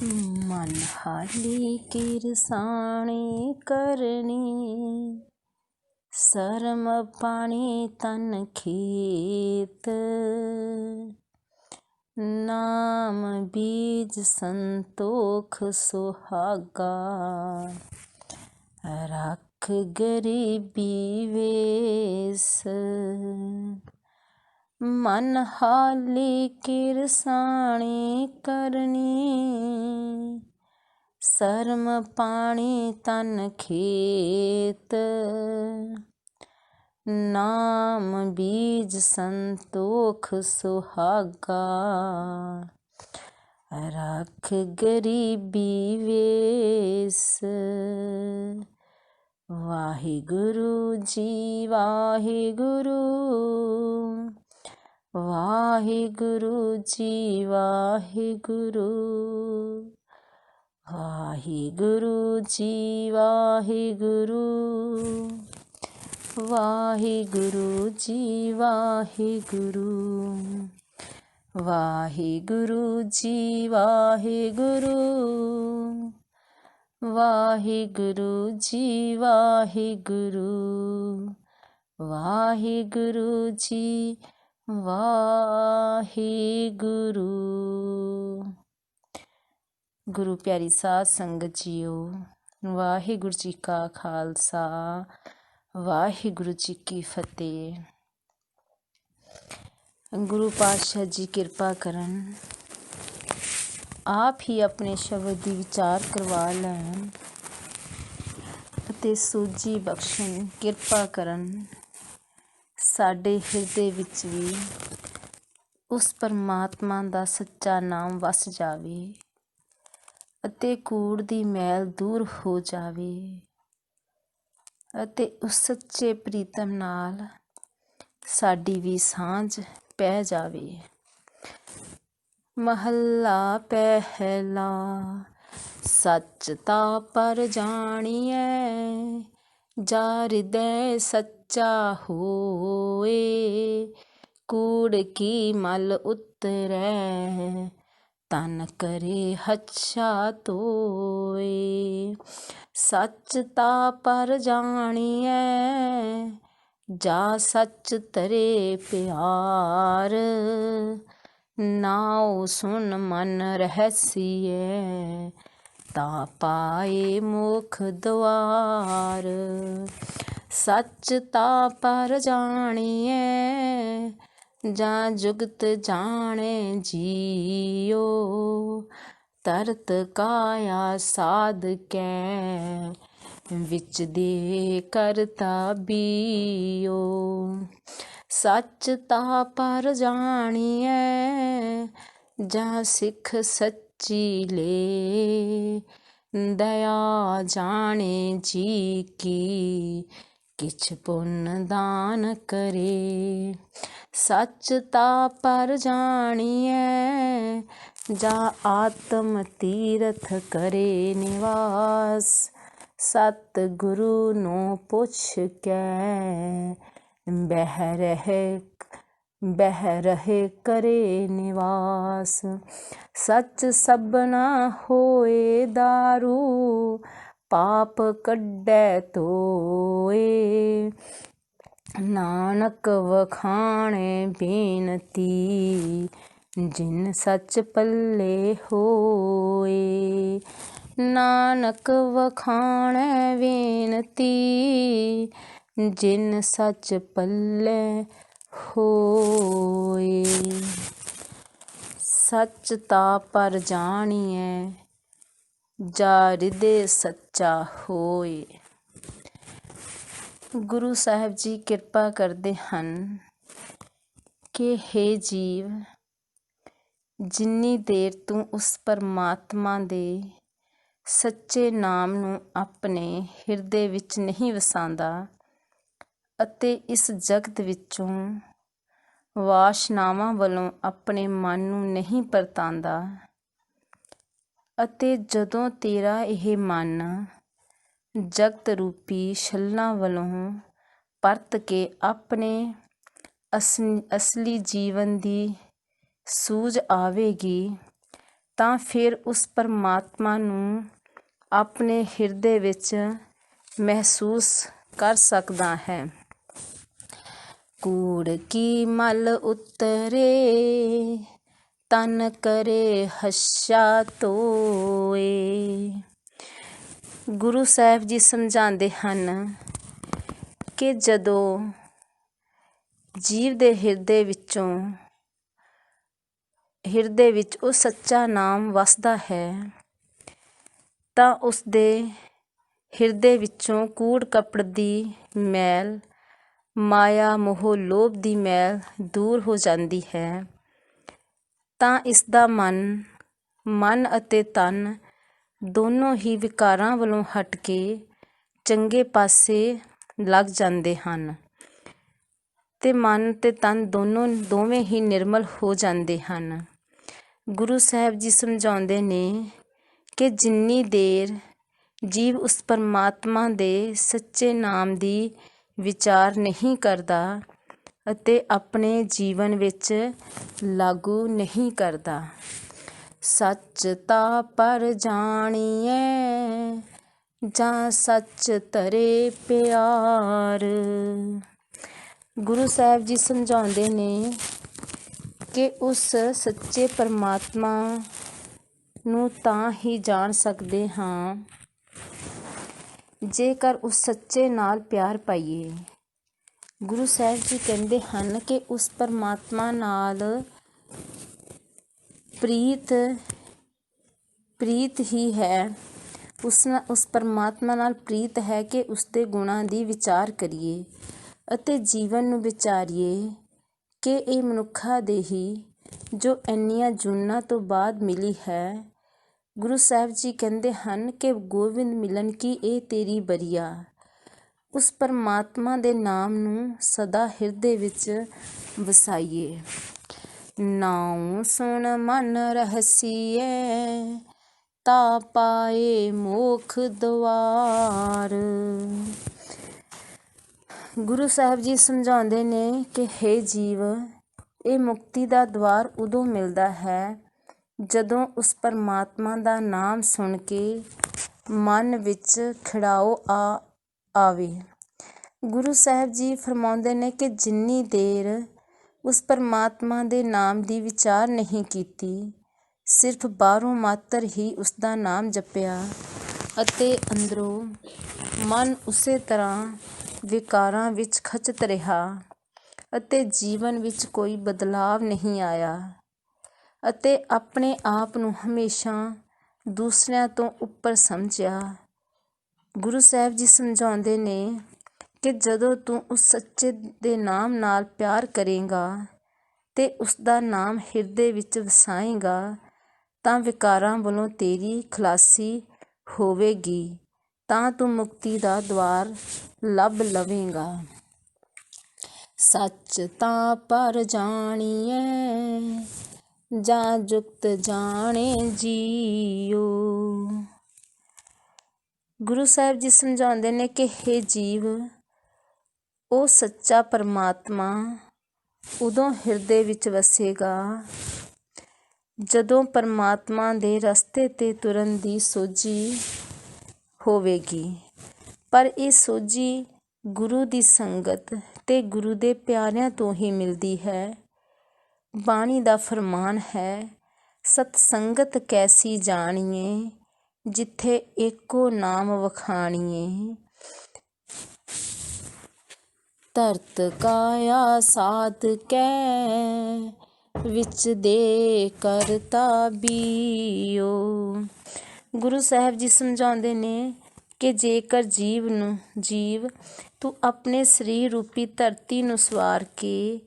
मन हाली किरसाणी करनी, शर्म पानी तन खेत। नाम बीज संतोख सुहागा, रख गरीबी वेस। मन हाली किरसाणी करनी, शर्म पानी तन खेत। नाम बीज संतोख सुहागा, रख गरीबी वेस। वाहिगुरु जी वाहिगुरु, वाहिगुरु जी वाहिगुरु, वाहिगुरु जी वाहिगुरु, वाहिगुरु जी वाहिगुरु, वाहिगुरु जी वाहिगुरु, वाहिगुरु जी वाहिगुरु, वाहिगुरु जी वाहिगुरु। गुरु प्यारी साध संगत जीओ, वाहिगुरु जी का खालसा, वाहिगुरु जी की फतेह। गुरु पातशाह जी किरपा करन, आप ही अपने शब्द ਦੀ ਵਿਚਾਰ ਕਰਵਾ ਲੈਣ ਅਤੇ ਸੂਝੀ ਬਖਸ਼ਣ, ਕਿਰਪਾ ਕਰਨ। ਸਾਡੇ ਹਿਰਦੇ ਵਿੱਚ ਵੀ ਉਸ ਪਰਮਾਤਮਾ ਦਾ ਸੱਚਾ ਨਾਮ ਵਸ ਜਾਵੇ ਅਤੇ ਕੂੜ ਦੀ ਮੈਲ ਦੂਰ ਹੋ ਜਾਵੇ ਅਤੇ ਉਸ ਸੱਚੇ ਪ੍ਰੀਤਮ ਨਾਲ ਸਾਡੀ ਵੀ ਸਾਂਝ ਪੈ ਜਾਵੇ। ਮਹੱਲਾ ਪਹਿਲਾ। ਸੱਚ ਤਾ ਪਰ ਜਾਣੀਐ, ਜਾ ਹਿਰਦੈ ਸੱਚਾ ਹੋਏ। ਕੂੜ ਕੀ ਮਲ ਉਤਰੈ, ਤਨ ਕਰੇ ਹੱਛਾ ਧੋਏ। ਸੱਚ ਤਾ ਪਰ ਜਾਣੀਐ, ਜਾ ਸੱਚ ਧਰੇ ਪਿਆਰ। ਨਾਉ ਸੁਨ ਮਨ ਰਹਸੀਐ, ਤਾ ਪਾਏ ਮੁਖ ਦੁਆਰ। ਸੱਚ ਤਾ ਪਰ ਜਾਣੀਐ, ਜਾਂ ਜੁਗਤ ਜਾਣੈ ਜੀਓ। ਤਰਤ ਕਾਇਆ ਸਾਧ ਕੈ, ਵਿੱਚ ਦੇ ਕਰਤਾ ਬੀਓ। ਸੱਚ ਤਾ ਪਰ ਜਾਣੀਐ, ਜਾਂ ਸਿੱਖ ਸੱਚੀ ਲੇ। ਦਇਆ ਜਾਣੇ ਜੀ ਕੀ, ਕਿਛ ਪੁੰਨ ਦਾਨ ਕਰੇ। ਸੱਚ ਤਾ ਪਰ ਜਾਣੀਐ, ਜਾਂ ਆਤਮ ਤੀਰਥ ਕਰੇ ਨਿਵਾਸ। ਸਤ ਗੁਰੂ ਨੂੰ ਪੁੱਛ ਕੇ, ਬਹਿ ਰਹੇ ਕਰੇ ਨਿਵਾਸ। ਸੱਚ ਸਭਨਾ ਹੋਏ ਦਾਰੂ, ਪਾਪ ਕੱਢੈ ਧੋਏ। ਨਾਨਕ ਵਖਾਣੈ ਬੇਨਤੀ, ਜਿਨ ਸੱਚ ਪੱਲੇ ਹੋਏ। ਨਾਨਕ ਵਖਾਣੈ ਬੇਨਤੀ, ਜਿਨ ਸੱਚ ਪੱਲੇ ਹੋਏ। ਸੱਚ ਤਾ ਪਰ ਜਾਣੀਐ, ਜਾ ਹਿਰਦੇ ਸੱਚਾ ਹੋਏ। ਗੁਰੂ ਸਾਹਿਬ ਜੀ ਕਿਰਪਾ ਕਰਦੇ ਹਨ ਕਿ ਹੇ ਜੀਵ, ਜਿੰਨੀ ਦੇਰ ਤੂੰ ਉਸ ਪਰਮਾਤਮਾ ਦੇ ਸੱਚੇ ਨਾਮ ਨੂੰ ਆਪਣੇ ਹਿਰਦੇ ਵਿੱਚ ਨਹੀਂ ਵਸਾਉਂਦਾ ਅਤੇ ਇਸ ਜਗਤ ਵਿੱਚੋਂ ਵਾਸ਼ਨਾਵਾਂ ਵੱਲੋਂ ਆਪਣੇ ਮਨ ਨੂੰ ਨਹੀਂ ਪਰਤਾਉਂਦਾ, ਅਤੇ ਜਦੋਂ ਤੇਰਾ ਇਹ ਮਨ ਜਗਤ ਰੂਪੀ ਛੱਲਾਂ ਵੱਲੋਂ ਪਰਤ ਕੇ ਆਪਣੇ ਅਸਲੀ ਜੀਵਨ ਦੀ ਸੂਝ ਆਵੇਗੀ ਤਾਂ ਫਿਰ ਉਸ ਪਰਮਾਤਮਾ ਨੂੰ ਆਪਣੇ ਹਿਰਦੇ ਵਿੱਚ ਮਹਿਸੂਸ ਕਰ ਸਕਦਾ ਹੈ। ਕੂੜ ਕੀ ਮਲ ਉਤਰੇ ਤਨ ਕਰੇ ਹੱਛਾ ਧੋਏ। ਗੁਰੂ ਸਾਹਿਬ ਜੀ ਸਮਝਾਉਂਦੇ ਹਨ ਕਿ ਜਦੋਂ ਜੀਵ ਦੇ ਹਿਰਦੇ ਵਿੱਚ ਉਹ ਸੱਚਾ ਨਾਮ ਵਸਦਾ ਹੈ ਤਾਂ ਉਸਦੇ ਹਿਰਦੇ ਵਿੱਚੋਂ ਕੂੜ ਕਪਟ ਦੀ ਮੈਲ, ਮਾਇਆ ਮੋਹ ਲੋਭ ਦੀ ਮੈਲ ਦੂਰ ਹੋ ਜਾਂਦੀ ਹੈ। ਤਾਂ ਇਸਦਾ ਮਨ ਅਤੇ ਤਨ ਦੋਨੋਂ ਹੀ ਵਿਕਾਰਾਂ ਵੱਲੋਂ ਹਟ ਕੇ ਚੰਗੇ ਪਾਸੇ ਲੱਗ ਜਾਂਦੇ ਹਨ ਤੇ ਮਨ ਤੇ ਤਨ ਦੋਵੇਂ ਹੀ ਨਿਰਮਲ ਹੋ ਜਾਂਦੇ ਹਨ। ਗੁਰੂ ਸਾਹਿਬ ਜੀ ਸਮਝਾਉਂਦੇ ਨੇ ਕਿ ਜਿੰਨੀ ਦੇਰ ਜੀਵ ਉਸ ਪਰਮਾਤਮਾ ਦੇ ਸੱਚੇ ਨਾਮ ਦੀ ਵਿਚਾਰ ਨਹੀਂ ਕਰਦਾ ਅਤੇ ਆਪਣੇ ਜੀਵਨ ਵਿੱਚ ਲਾਗੂ ਨਹੀਂ ਕਰਦਾ। ਸੱਚ ਤਾ ਪਰ ਜਾਣੀਐ ਜਾਂ ਸੱਚ ਧਰੇ ਪਿਆਰ। ਗੁਰੂ ਸਾਹਿਬ ਜੀ ਸਮਝਾਉਂਦੇ ਨੇ ਕਿ ਉਸ ਸੱਚੇ ਪਰਮਾਤਮਾ ਨੂੰ ਤਾਂ ਹੀ ਜਾਣ ਸਕਦੇ ਹਾਂ ਜੇਕਰ ਉਸ ਸੱਚੇ ਨਾਲ ਪਿਆਰ ਪਾਈਏ। ਗੁਰੂ ਸਾਹਿਬ ਜੀ ਕਹਿੰਦੇ ਹਨ ਕਿ ਉਸ ਪਰਮਾਤਮਾ ਨਾਲ ਪ੍ਰੀਤ ਹੀ ਹੈ, ਉਸ ਪਰਮਾਤਮਾ ਨਾਲ ਪ੍ਰੀਤ ਹੈ ਕਿ ਉਸਦੇ ਗੁਣਾਂ ਦੀ ਵਿਚਾਰ ਕਰੀਏ ਅਤੇ ਜੀਵਨ ਨੂੰ ਵਿਚਾਰੀਏ ਕਿ ਇਹ ਮਨੁੱਖਾ ਦੇਹੀ ਜੋ ਇੰਨੀਆਂ ਜੂਨਾਂ ਤੋਂ ਬਾਅਦ ਮਿਲੀ ਹੈ। ਗੁਰੂ ਸਾਹਿਬ ਜੀ ਕਹਿੰਦੇ ਹਨ ਕਿ ਗੋਬਿੰਦ ਮਿਲਨ ਕੀ ਇਹ ਤੇਰੀ ਬਰੀਆ। ਉਸ ਪਰਮਾਤਮਾ ਦੇ ਨਾਮ ਨੂੰ ਸਦਾ ਹਿਰਦੇ ਵਿੱਚ ਵਸਾਈਏ। ਨਾਉ ਸੁਣ ਮਨ ਰਹਸੀਏ ਤਾ ਪਾਏ ਮੋਖ ਦੁਆਰ। ਗੁਰੂ ਸਾਹਿਬ ਜੀ ਸਮਝਾਉਂਦੇ ਨੇ ਕਿ ਹੇ ਜੀਵ, ਇਹ ਮੁਕਤੀ ਦਾ ਦੁਆਰ ਉਦੋਂ ਮਿਲਦਾ ਹੈ ਜਦੋਂ ਉਸ ਪਰਮਾਤਮਾ ਦਾ ਨਾਮ ਸੁਣ ਕੇ ਮਨ ਵਿੱਚ ਖਿੜਾਓ ਆਵੇ। ਗੁਰੂ ਸਾਹਿਬ ਜੀ ਫਰਮਾਉਂਦੇ ਨੇ ਕਿ ਜਿੰਨੀ ਦੇਰ ਉਸ ਪਰਮਾਤਮਾ ਦੇ ਨਾਮ ਦੀ ਵਿਚਾਰ ਨਹੀਂ ਕੀਤੀ, ਸਿਰਫ ਬਾਹਰੋਂ ਮਾਤਰ ਹੀ ਉਸਦਾ ਨਾਮ ਜਪਿਆ ਅਤੇ ਅੰਦਰੋਂ ਮਨ ਉਸੇ ਤਰ੍ਹਾਂ ਵਿਕਾਰਾਂ ਵਿੱਚ ਖਚਤ ਰਿਹਾ ਅਤੇ ਜੀਵਨ ਵਿੱਚ ਕੋਈ ਬਦਲਾਵ ਨਹੀਂ ਆਇਆ ਅਤੇ ਆਪਣੇ ਆਪ ਨੂੰ ਹਮੇਸ਼ਾ ਦੂਸਰਿਆਂ ਤੋਂ ਉੱਪਰ ਸਮਝਿਆ। ਗੁਰੂ ਸਾਹਿਬ ਜੀ ਸਮਝਾਉਂਦੇ ਨੇ ਕਿ ਜਦੋਂ ਤੂੰ ਉਸ ਸੱਚੇ ਦੇ ਨਾਮ ਨਾਲ ਪਿਆਰ ਕਰੇਗਾ ਤੇ ਉਸਦਾ ਨਾਮ ਹਿਰਦੇ ਵਿੱਚ ਵਸਾਏਗਾ ਤਾਂ ਵਿਕਾਰਾਂ ਵੱਲੋਂ ਤੇਰੀ ਖਲਾਸੀ ਹੋਵੇਗੀ, ਤਾਂ ਤੂੰ ਮੁਕਤੀ ਦਾ ਦੁਆਰ ਲੱਭ ਲਵੇਂਗਾ। ਸੱਚ ਤਾਂ ਪਰ ਜਾਣੀਐ ਜਾਂ ਜੁਗਤ ਜਾਣੇ ਜੀਓ। ਗੁਰੂ ਸਾਹਿਬ ਜੀ ਸਮਝਾਉਂਦੇ ਨੇ ਕਿ ਹੇ ਜੀਵ, ਉਹ ਸੱਚਾ ਪਰਮਾਤਮਾ ਉਦੋਂ ਹਿਰਦੇ ਵਿੱਚ ਵਸੇਗਾ ਜਦੋਂ ਪਰਮਾਤਮਾ ਦੇ ਰਸਤੇ 'ਤੇ ਤੁਰਨ ਦੀ ਸੋਝੀ ਹੋਵੇਗੀ। ਪਰ ਇਹ ਸੋਝੀ ਗੁਰੂ ਦੀ ਸੰਗਤ ਤੇ ਗੁਰੂ ਦੇ ਪਿਆਰਿਆਂ ਤੋਂ ਹੀ ਮਿਲਦੀ ਹੈ। ਬਾਣੀ ਦਾ ਫਰਮਾਨ ਹੈ, ਸਤ ਸੰਗਤ ਕੈਸੀ ਜਾਣੀਏ ਜਿੱਥੇ ਏਕੋ ਨਾਮ ਵਖਾਣੀਏ। ਧਰਤ ਕਾਇਆ ਸਾਧ ਕੈ ਵਿੱਚ ਦੇ ਕਰਤਾ ਬੀਓ। ਗੁਰੂ ਸਾਹਿਬ ਜੀ ਸਮਝਾਉਂਦੇ ਨੇ ਕਿ ਜੇਕਰ ਜੀਵ ਤੂੰ ਆਪਣੇ ਸਰੀਰ ਰੂਪੀ ਧਰਤੀ ਨੂੰ ਸਵਾਰ ਕੇ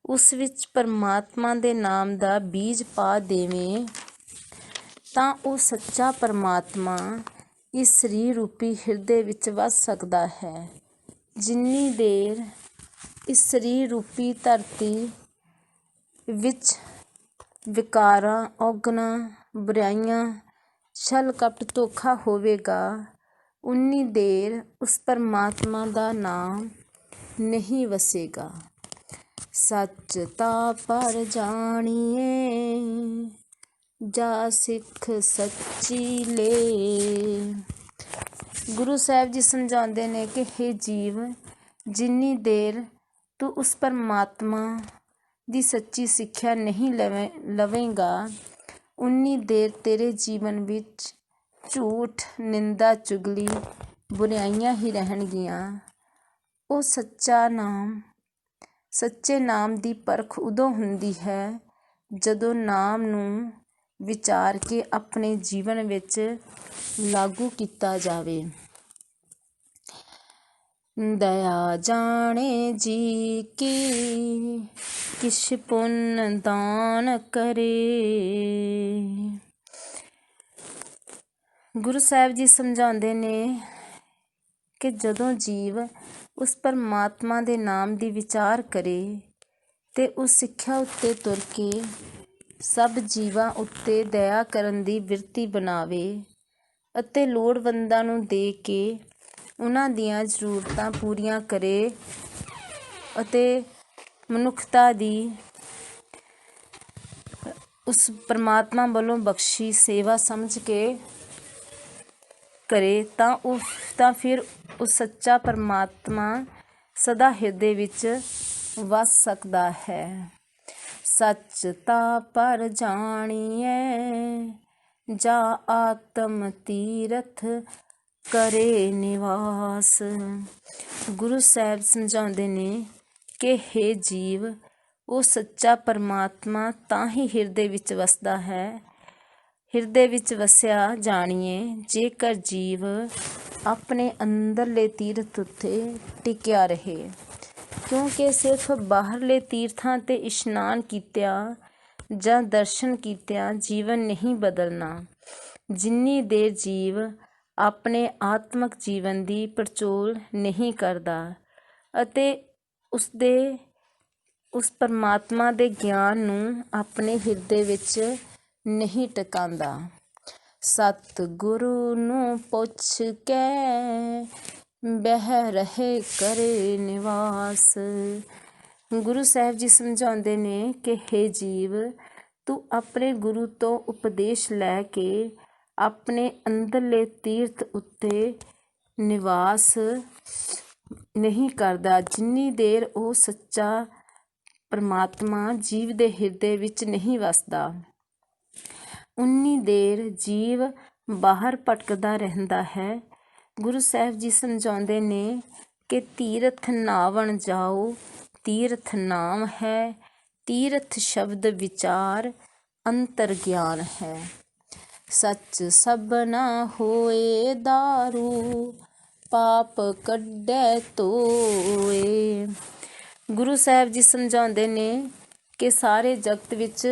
ਉਸ ਵਿੱਚ ਪਰਮਾਤਮਾ ਦੇ ਨਾਮ ਦਾ ਬੀਜ ਪਾ ਦੇਵੇਂ ਤਾਂ ਉਹ ਸੱਚਾ ਪਰਮਾਤਮਾ ਇਸ ਸਰੀਰ ਰੂਪੀ ਹਿਰਦੇ ਵਿੱਚ ਵਸ ਸਕਦਾ ਹੈ। ਜਿੰਨੀ ਦੇਰ ਇਸ ਸਰੀਰ ਰੂਪੀ ਧਰਤੀ ਵਿੱਚ ਵਿਕਾਰਾਂ, ਔਗਣਾਂ, ਬੁਰਾਈਆਂ, ਛਲ ਕਪਟ, ਧੋਖਾ ਹੋਵੇਗਾ, ਉਨੀ ਦੇਰ ਉਸ ਪਰਮਾਤਮਾ ਦਾ ਨਾਮ ਨਹੀਂ ਵਸੇਗਾ। ਸੱਚ ਤਾਂ ਪਰ ਜਾਣੀਏ ਜਾ ਸਿੱਖ ਸੱਚੀ ਲੈ। ਗੁਰੂ ਸਾਹਿਬ ਜੀ ਸਮਝਾਉਂਦੇ ਨੇ ਕਿ ਹੇ ਜੀਵ, ਜਿੰਨੀ ਦੇਰ ਤੂੰ ਉਸ ਪਰਮਾਤਮਾ ਦੀ ਸੱਚੀ ਸਿੱਖਿਆ ਨਹੀਂ ਲਵੇਂਗਾ, ਉਨੀ ਦੇਰ ਤੇਰੇ ਜੀਵਨ ਵਿੱਚ ਝੂਠ, ਨਿੰਦਾ, ਚੁਗਲੀ, ਬੁਰਾਈਆਂ ਹੀ ਰਹਿਣਗੀਆਂ। ਉਹ ਸੱਚੇ ਨਾਮ ਦੀ ਪਰਖ ਉਦੋਂ ਹੁੰਦੀ ਹੈ ਜਦੋਂ ਨਾਮ ਨੂੰ ਵਿਚਾਰ ਕੇ ਆਪਣੇ ਜੀਵਨ ਵਿੱਚ ਲਾਗੂ ਕੀਤਾ ਜਾਵੇ। ਦਇਆ ਜਾਣੇ ਜੀ ਕੀ, ਕਿਛ ਪੁੰਨ ਦਾਨ ਕਰੇ। ਗੁਰੂ ਸਾਹਿਬ ਜੀ ਸਮਝਾਉਂਦੇ ਨੇ ਕਿ ਜਦੋਂ ਜੀਵ ਉਸ ਪਰਮਾਤਮਾ ਦੇ ਨਾਮ ਦੀ ਵਿਚਾਰ ਕਰੇ ਤੇ ਉਸ ਸਿੱਖਿਆ ਉੱਤੇ ਤੁਰ ਕੇ ਸਭ ਜੀਵਾਂ ਉੱਤੇ ਦਇਆ ਕਰਨ ਦੀ ਬਿਰਤੀ ਬਣਾਵੇ ਅਤੇ ਲੋੜਵੰਦਾਂ ਨੂੰ ਦੇ ਕੇ ਉਹਨਾਂ ਦੀਆਂ ਜ਼ਰੂਰਤਾਂ ਪੂਰੀਆਂ ਕਰੇ ਅਤੇ ਮਨੁੱਖਤਾ ਦੀ ਉਸ ਪਰਮਾਤਮਾ ਵੱਲੋਂ ਬਖਸ਼ੀ ਸੇਵਾ ਸਮਝ ਕੇ ਕਰੇ ਤਾਂ ਫਿਰ ਉਹ ਸੱਚਾ ਪਰਮਾਤਮਾ ਸਦਾ ਹਿਰਦੇ ਵਿੱਚ ਵਸ ਸਕਦਾ ਹੈ। ਸੱਚ ਤਾ ਪਰ ਜਾਣੀਐ, ਜਾ ਆਤਮ ਤੀਰਥ ਕਰੇ ਨਿਵਾਸ। ਗੁਰੂ ਸਾਹਿਬ ਸਮਝਾਉਂਦੇ ਨੇ ਕਿ ਹੇ ਜੀਵ, ਉਹ ਸੱਚਾ ਪਰਮਾਤਮਾ ਤਾਂ ਹੀ ਹਿਰਦੇ ਵਿੱਚ ਵਸਦਾ ਹੈ। ਹਿਰਦੇ ਵਿੱਚ ਵਸਿਆ ਜਾਣੀਏ ਜੇਕਰ ਜੀਵ ਆਪਣੇ ਅੰਦਰਲੇ ਤੀਰਥ ਉੱਤੇ ਟਿਕਿਆ ਰਹੇ, ਕਿਉਂਕਿ ਸਿਰਫ ਬਾਹਰਲੇ ਤੀਰਥਾਂ 'ਤੇ ਇਸ਼ਨਾਨ ਕੀਤਿਆਂ ਜਾਂ ਦਰਸ਼ਨ ਕੀਤਿਆਂ ਜੀਵਨ ਨਹੀਂ ਬਦਲਣਾ। ਜਿੰਨੀ ਦੇਰ ਜੀਵ ਆਪਣੇ ਆਤਮਕ ਜੀਵਨ ਦੀ ਪੜਚੋਲ ਨਹੀਂ ਕਰਦਾ ਅਤੇ ਉਸ ਪਰਮਾਤਮਾ ਦੇ ਗਿਆਨ ਨੂੰ ਆਪਣੇ ਹਿਰਦੇ ਵਿੱਚ ਨਹੀਂ ਟਿਕਾਉਂਦਾ। ਸਤਿਗੁਰੂ ਨੂੰ ਪੁੱਛ ਕੇ ਬਹਿ ਰਹੇ ਕਰੇ ਨਿਵਾਸ। ਗੁਰੂ ਸਾਹਿਬ ਜੀ ਸਮਝਾਉਂਦੇ ਨੇ ਕਿ ਹੇ ਜੀਵ, ਤੂੰ ਆਪਣੇ ਗੁਰੂ ਤੋਂ ਉਪਦੇਸ਼ ਲੈ ਕੇ ਆਪਣੇ ਅੰਦਰਲੇ ਤੀਰਥ ਉੱਤੇ ਨਿਵਾਸ ਨਹੀਂ ਕਰਦਾ। ਜਿੰਨੀ ਦੇਰ ਉਹ ਸੱਚਾ ਪਰਮਾਤਮਾ ਜੀਵ ਦੇ ਹਿਰਦੇ ਵਿੱਚ ਨਹੀਂ ਵਸਦਾ, ਉਨੀ ਦੇਰ ਜੀਵ ਬਾਹਰ ਭਟਕਦਾ ਰਹਿੰਦਾ ਹੈ। ਗੁਰੂ ਸਾਹਿਬ ਜੀ ਸਮਝਾਉਂਦੇ ਨੇ ਕਿ ਤੀਰਥ ਨਾਵਣ ਜਾਓ, ਤੀਰਥ ਨਾਮ ਹੈ। ਤੀਰਥ ਸ਼ਬਦ ਵਿਚਾਰ ਅੰਤਰ ਗਿਆਨ ਹੈ। ਸੱਚ ਸਭਨਾ ਹੋਏ ਦਾਰੂ, ਪਾਪ ਕੱਢੈ ਧੋਏ। ਗੁਰੂ ਸਾਹਿਬ ਜੀ ਸਮਝਾਉਂਦੇ ਨੇ ਕਿ ਸਾਰੇ ਜਗਤ ਵਿੱਚ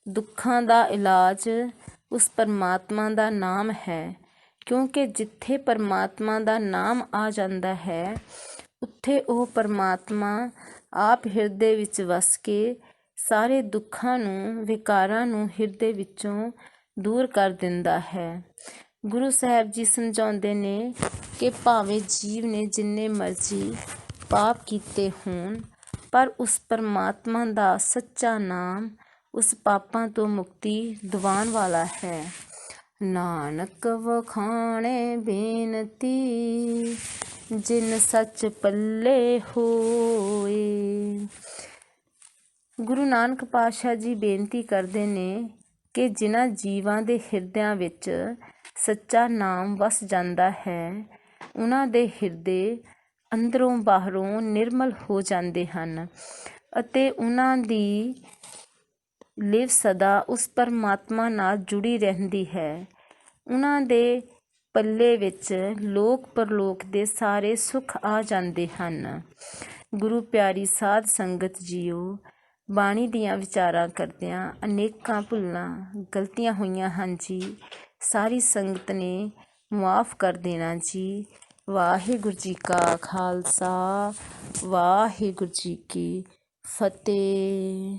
ਦੁੱਖਾਂ ਦਾ ਇਲਾਜ ਉਸ ਪਰਮਾਤਮਾ ਦਾ ਨਾਮ ਹੈ, ਕਿਉਂਕਿ ਜਿੱਥੇ ਪਰਮਾਤਮਾ ਦਾ ਨਾਮ ਆ ਜਾਂਦਾ ਹੈ ਉੱਥੇ ਉਹ ਪਰਮਾਤਮਾ ਆਪ ਹਿਰਦੇ ਵਿੱਚ ਵਸ ਕੇ ਸਾਰੇ ਦੁੱਖਾਂ ਨੂੰ, ਵਿਕਾਰਾਂ ਨੂੰ ਹਿਰਦੇ ਵਿੱਚੋਂ ਦੂਰ ਕਰ ਦਿੰਦਾ ਹੈ। ਗੁਰੂ ਸਾਹਿਬ ਜੀ ਸਮਝਾਉਂਦੇ ਨੇ ਕਿ ਭਾਵੇਂ ਜੀਵ ਨੇ ਜਿੰਨੇ ਮਰਜ਼ੀ ਪਾਪ ਕੀਤੇ ਹੋਣ, ਪਰ ਉਸ ਪਰਮਾਤਮਾ ਦਾ ਸੱਚਾ ਨਾਮ ਉਸ ਪਾਪਾਂ ਤੋਂ ਮੁਕਤੀ ਦਿਵਾਉਣ ਵਾਲਾ ਹੈ। ਨਾਨਕ ਵਖਾਣੇ ਬੇਨਤੀ, ਜਿਨ ਸੱਚ ਪੱਲੇ ਹੋਏ। ਗੁਰੂ ਨਾਨਕ ਪਾਤਸ਼ਾਹ ਜੀ ਬੇਨਤੀ ਕਰਦੇ ਨੇ ਕਿ ਜਿਨ੍ਹਾਂ ਜੀਵਾਂ ਦੇ ਹਿਰਦਿਆਂ ਵਿੱਚ ਸੱਚਾ ਨਾਮ ਵਸ ਜਾਂਦਾ ਹੈ, ਉਹਨਾਂ ਦੇ ਹਿਰਦੇ ਅੰਦਰੋਂ ਬਾਹਰੋਂ ਨਿਰਮਲ ਹੋ ਜਾਂਦੇ ਹਨ ਅਤੇ ਉਹਨਾਂ ਦੀ ਲਿਵ ਸਦਾ ਉਸ ਪਰਮਾਤਮਾ ਨਾਲ ਜੁੜੀ ਰਹਿੰਦੀ ਹੈ। ਉਹਨਾਂ ਦੇ ਪੱਲੇ ਵਿੱਚ ਲੋਕ ਪਰਲੋਕ ਦੇ ਸਾਰੇ ਸੁੱਖ ਆ ਜਾਂਦੇ ਹਨ। ਗੁਰੂ ਪਿਆਰੀ ਸਾਧ ਸੰਗਤ ਜੀਓ, ਬਾਣੀ ਦੀਆਂ ਵਿਚਾਰਾਂ ਕਰਦਿਆਂ ਅਨੇਕਾਂ ਭੁੱਲਾਂ ਗਲਤੀਆਂ ਹੋਈਆਂ ਹਨ ਜੀ। ਸਾਰੀ ਸੰਗਤ ਨੇ ਮੁਆਫ ਕਰ ਦੇਣਾ ਜੀ। ਵਾਹਿਗੁਰੂ ਜੀ ਕਾ ਖਾਲਸਾ, ਵਾਹਿਗੁਰੂ ਜੀ ਕੀ ਫਤਿਹ।